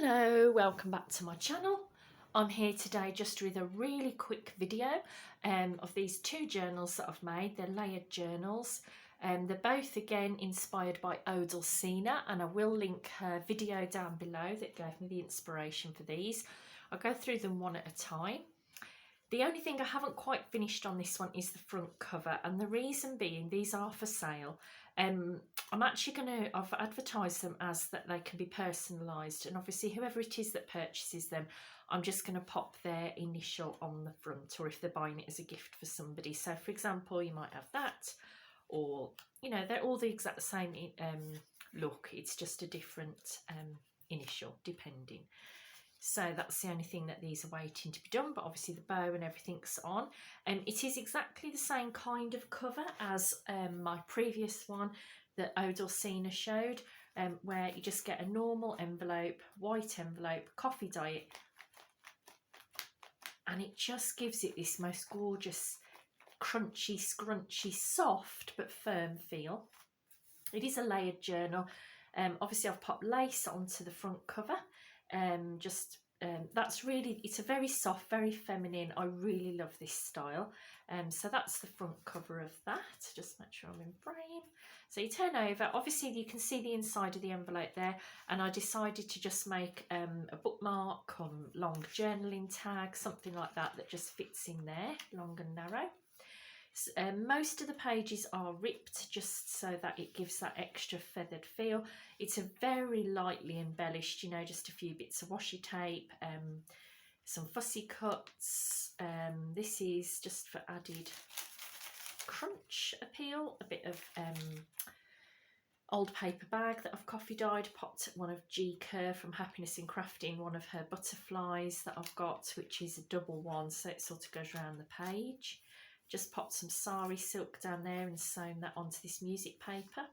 Hello, welcome back to my channel. I'm here today just with a really quick video of these two journals that I've made. They're layered journals and they're both again inspired by Odulcina, and I will link her video down below that gave me the inspiration for these. I'll go through them one at a time. The only thing I haven't quite finished on this one is the front cover, and the reason being these are for sale. I'm actually I've advertised them as that they can be personalised, and obviously whoever it is that purchases them, I'm just going to pop their initial on the front, or if they're buying it as a gift for somebody. So for example, you might have that, or you know, they're all the exact same look, it's just a different initial depending. So that's the only thing that these are waiting to be done, but obviously the bow and everything's on. It is exactly the same kind of cover as my previous one that Odulcina showed, where you just get a normal envelope, white envelope, coffee diet, and it just gives it this most gorgeous, crunchy, scrunchy, soft but firm feel. It is a layered journal. Obviously I've popped lace onto the front cover. That's really, it's a very soft, very feminine. I really love this style. So that's the front cover of that. Just make sure I'm in frame. So you turn over, obviously you can see the inside of the envelope there, and I decided to just make a bookmark on long journaling tag, something like that, that just fits in there, long and narrow. Most of the pages are ripped just so that it gives that extra feathered feel. It's a very lightly embellished, you know, just a few bits of washi tape, some fussy cuts. This is just for added crunch appeal, a bit of old paper bag that I've coffee dyed, popped one of G Kerr from Happiness in Crafting, one of her butterflies that I've got, which is a double one, so it sort of goes around the page. Just popped some sari silk down there and sewn that onto this music paper.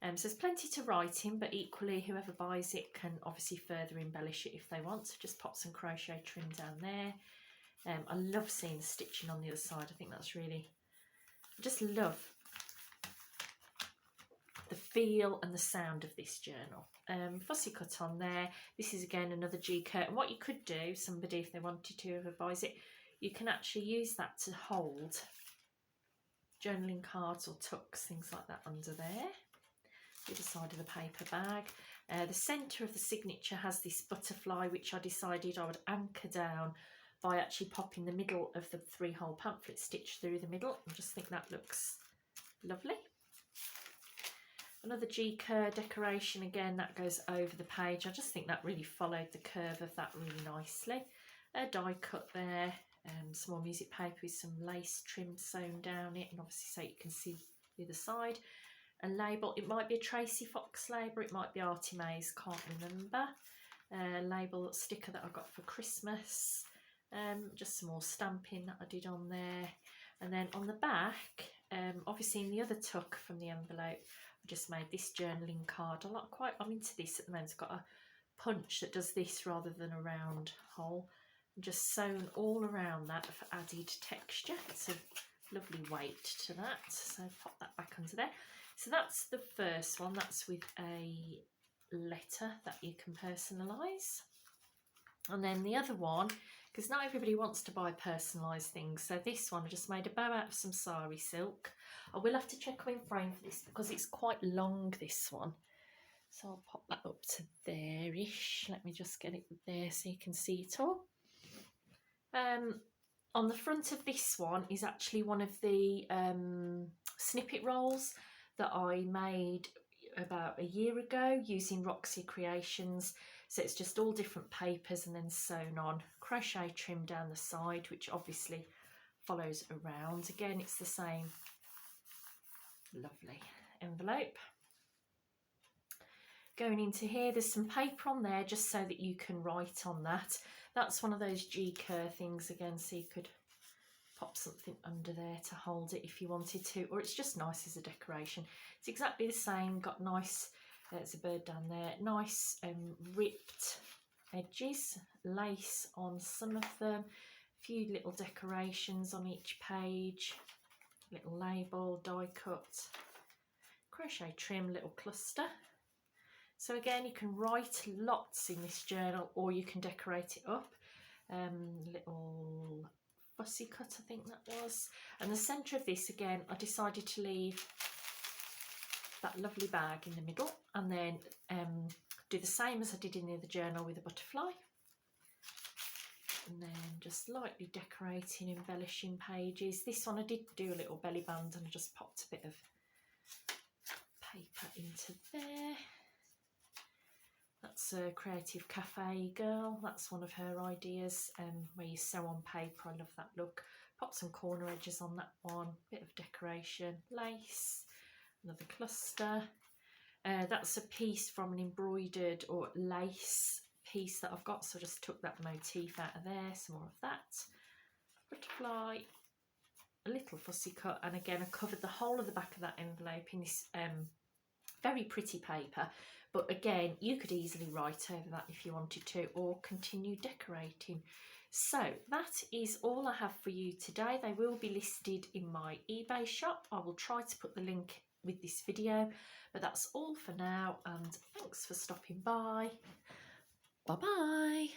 So there's plenty to write in, but equally whoever buys it can obviously further embellish it if they want. So just pop some crochet trim down there. I love seeing the stitching on the other side. I think that's really, I just love the feel and the sound of this journal. Fussy cut on there. This is again another G Kerr. And what you could do, somebody if they wanted to, whoever buys it, you can actually use that to hold journaling cards or tucks, things like that under there. The other side of the paper bag. The centre of the signature has this butterfly, which I decided I would anchor down by actually popping the middle of the 3-hole pamphlet stitch through the middle. I just think that looks lovely. Another G Kerr decoration, again that goes over the page. I just think that really followed the curve of that really nicely. A die cut there. Some more music paper with some lace trim sewn down it, and obviously so you can see the other side. A label, it might be a Tracy Fox label, it might be Artie Mae's, can't remember. Label sticker that I got for Christmas. Just some more stamping that I did on there. And then on the back, obviously in the other tuck from the envelope, I just made this journaling card. I'm into this at the moment. It's got a punch that does this rather than a round hole. Just sewn all around that for added texture. It's a lovely weight to that, so pop that back under there. So that's the first one. That's with a letter that you can personalise. And then the other one, because not everybody wants to buy personalised things, so this one I just made a bow out of some sari silk. I will have to check I'm in frame for this because it's quite long, this one. So I'll pop that up to there-ish. Let me just get it there so you can see it all. On the front of this one is actually one of the snippet rolls that I made about a year ago using Roxy Creations. So it's just all different papers and then sewn on. Crochet trim down the side, which obviously follows around. Again, it's the same lovely envelope. Going into here, there's some paper on there just so that you can write on that. That's one of those G Kerr things again, so you could pop something under there to hold it if you wanted to, or it's just nice as a decoration. It's exactly the same, got nice, there's a bird down there, nice ripped edges, lace on some of them, a few little decorations on each page, little label, die cut, crochet trim, little cluster. So again, you can write lots in this journal, or you can decorate it up. Little fussy cut, I think that was. And the centre of this, again, I decided to leave that lovely bag in the middle, and then do the same as I did in the other journal with a butterfly. And then just lightly decorating, embellishing pages. This one I did do a little belly band, and I just popped a bit of paper into there. That's a Creative Cafe girl. That's one of her ideas, where you sew on paper. I love that look. Pop some corner edges on that one. Bit of decoration, lace, another cluster. That's a piece from an embroidered or lace piece that I've got, so I just took that motif out of there. Some more of that. Butterfly, a little fussy cut, and again I covered the whole of the back of that envelope in this very pretty paper. But again, you could easily write over that if you wanted to, or continue decorating. So that is all I have for you today. They will be listed in my eBay shop. I will try to put the link with this video, but that's all for now, and thanks for stopping by. Bye bye.